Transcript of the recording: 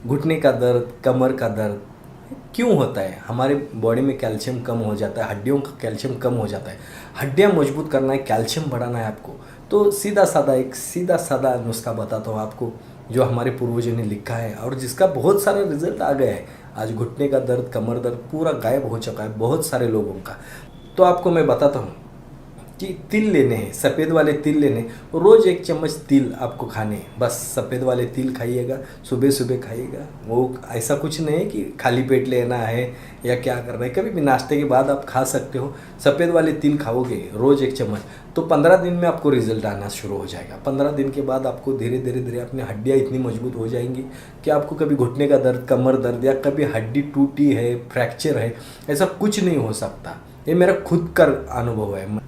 घुटने का दर्द, कमर का दर्द क्यों होता है? हमारे बॉडी में कैल्शियम कम हो जाता है, हड्डियों का कैल्शियम कम हो जाता है। हड्डियां मजबूत करना है, कैल्शियम बढ़ाना है आपको, तो सीधा सादा नुस्खा बताता हूँ आपको, जो हमारे पूर्वजों ने लिखा है और जिसका बहुत सारा रिजल्ट आ गया है। आज घुटने का दर्द, कमर दर्द पूरा गायब हो चुका है बहुत सारे लोगों का। तो आपको मैं बताता हूँ कि तिल लेने हैं, सफ़ेद वाले तिल लेने। रोज़ 1 चम्मच तिल आपको खाने हैं, बस सफ़ेद वाले तिल खाइएगा, सुबह सुबह खाइएगा। वो ऐसा कुछ नहीं है कि खाली पेट लेना है या क्या करना है, कभी भी नाश्ते के बाद आप खा सकते हो। सफ़ेद वाले तिल खाओगे रोज़ 1 चम्मच, तो 15 दिन में आपको रिजल्ट आना शुरू हो जाएगा। 15 दिन के बाद आपको धीरे धीरे धीरे अपनी हड्डियाँ इतनी मजबूत हो जाएंगी कि आपको कभी घुटने का दर्द, कमर दर्द या कभी हड्डी टूटी है, फ्रैक्चर है, ऐसा कुछ नहीं हो सकता। ये मेरा खुद का अनुभव है।